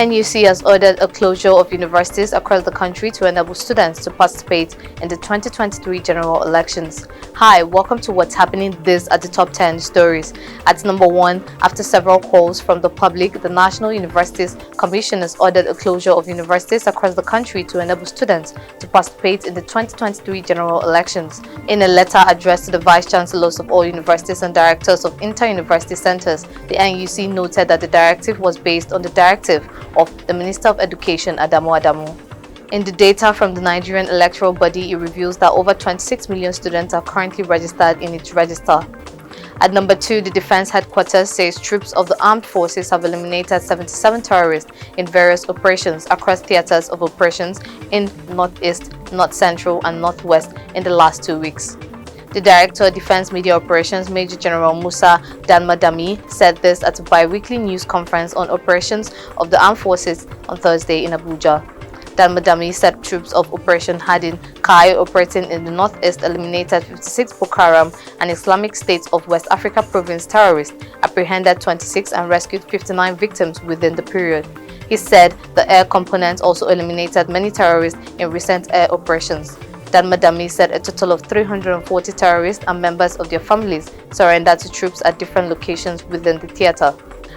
NUC has ordered a closure of universities across the country to enable students to participate in the 2023 general elections. Hi, welcome to What's Happening. This are the top 10 stories. At number 1, after several calls from the public, the National Universities Commission has ordered a closure of universities across the country to enable students to participate in the 2023 general elections. In a letter addressed to the Vice Chancellors of all universities and directors of inter-university centers, the NUC noted that the directive was based on the directive of the Minister of Education, Adamu. In the data from the Nigerian electoral body, it reveals that over 26 million students are currently registered in its register. At number 2, the Defense Headquarters says troops of the armed forces have eliminated 77 terrorists in various operations across theaters of operations in Northeast, North Central, and Northwest in the last 2 weeks. The Director of Defense Media Operations, Major General Musa Danmadami, said this at a bi-weekly news conference on operations of the armed forces on Thursday in Abuja. Danmadami said troops of Operation Hadin Kai operating in the northeast eliminated 56 Boko Haram and Islamic State of West Africa province terrorists, apprehended 26 and rescued 59 victims within the period. He said the air component also eliminated many terrorists in recent air operations. Danmadami said a total of 340 terrorists and members of their families surrendered to troops at different locations within the theater.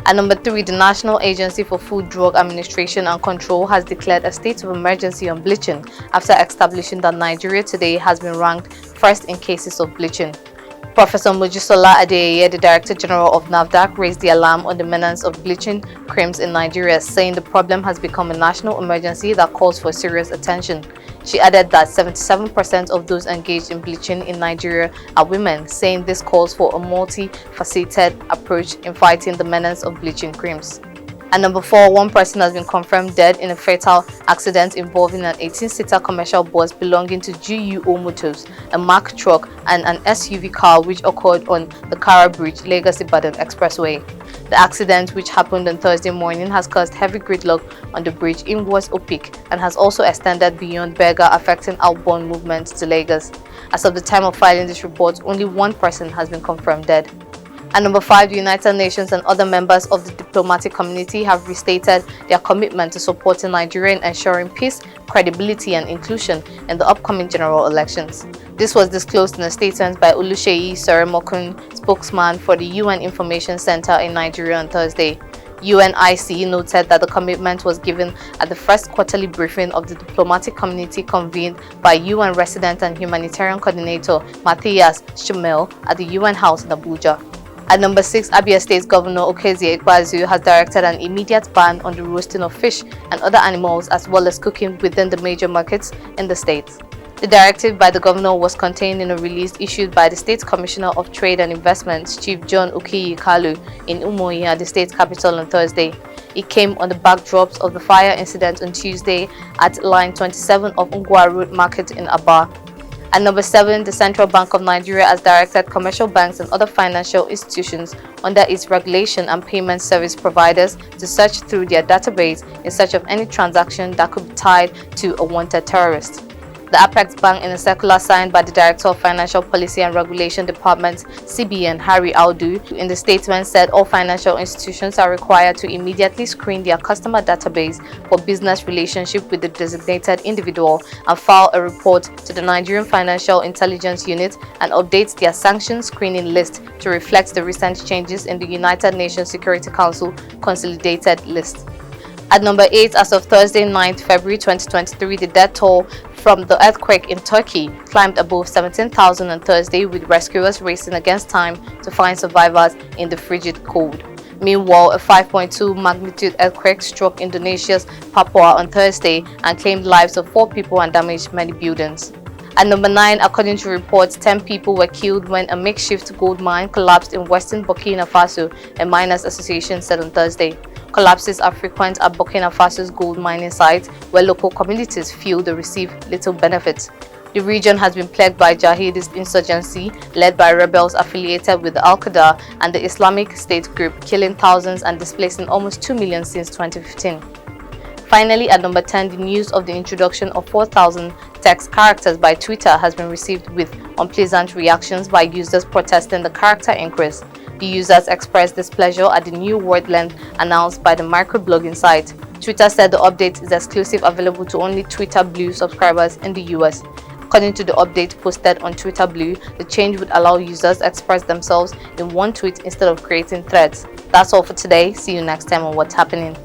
At number 3, the National Agency for Food, Drug Administration and Control has declared a state of emergency on bleaching after establishing that Nigeria today has been ranked first in cases of bleaching. Professor Mojisola Adeyeye, the Director General of NAFDAC, raised the alarm on the menace of bleaching creams in Nigeria, saying the problem has become a national emergency that calls for serious attention. She added that 77% of those engaged in bleaching in Nigeria are women, saying this calls for a multifaceted approach in fighting the menace of bleaching creams. At number 4, one person has been confirmed dead in a fatal accident involving an 18-seater commercial bus belonging to GUO Motors, a Mack truck, and an SUV car which occurred on the Kara Bridge, Lagos-Ibadan Expressway. The accident, which happened on Thursday morning, has caused heavy gridlock on the bridge inwards Opik and has also extended beyond Berger, affecting outbound movements to Lagos. As of the time of filing this report, only one person has been confirmed dead. At number 5, the United Nations and other members of the diplomatic community have restated their commitment to supporting Nigeria in ensuring peace, credibility, and inclusion in the upcoming general elections. This was disclosed in a statement by Oluseyi Seremokun, spokesman for the UN Information Center in Nigeria on Thursday. UNIC noted that the commitment was given at the first quarterly briefing of the diplomatic community convened by UN Resident and Humanitarian Coordinator Matthias Schmel at the UN House in Abuja. At number 6, Abia State Governor Okezie Ikpeazu has directed an immediate ban on the roasting of fish and other animals as well as cooking within the major markets in the state. The directive by the governor was contained in a release issued by the State Commissioner of Trade and Investments, Chief John Okiyi Kalu, in Umuyi at the state capital on Thursday. It came on the backdrops of the fire incident on Tuesday at line 27 of Ngwa Road Market in Aba. At number 7, the Central Bank of Nigeria has directed commercial banks and other financial institutions under its regulation and payment service providers to search through their database in search of any transaction that could be tied to a wanted terrorist. The Apex Bank, in a circular signed by the Director of Financial Policy and Regulation Department, CBN, Harry Audu, in the statement said all financial institutions are required to immediately screen their customer database for business relationship with the designated individual and file a report to the Nigerian Financial Intelligence Unit and update their sanctions screening list to reflect the recent changes in the United Nations Security Council consolidated list. At number 8, as of Thursday, 9th February 2023, the death toll from the earthquake in Turkey climbed above 17,000 on Thursday, with rescuers racing against time to find survivors in the frigid cold. Meanwhile, a 5.2 magnitude earthquake struck Indonesia's Papua on Thursday and claimed lives of 4 people and damaged many buildings. At number 9, according to reports, 10 people were killed when a makeshift gold mine collapsed in western Burkina Faso, a miners' association said on Thursday. Collapses are frequent at Burkina Faso's gold mining sites, where local communities feel they receive little benefit. The region has been plagued by jihadist insurgency led by rebels affiliated with Al-Qaeda and the Islamic State group, killing thousands and displacing almost 2 million since 2015. Finally, at number 10, the news of the introduction of 4,000 text characters by Twitter has been received with unpleasant reactions by users protesting the character increase. The users expressed displeasure at the new word length announced by the microblogging site. Twitter said the update is exclusive, available to only Twitter Blue subscribers in the US. According to the update posted on Twitter Blue, the change would allow users to express themselves in one tweet instead of creating threads. That's all for today. See you next time on What's Happening.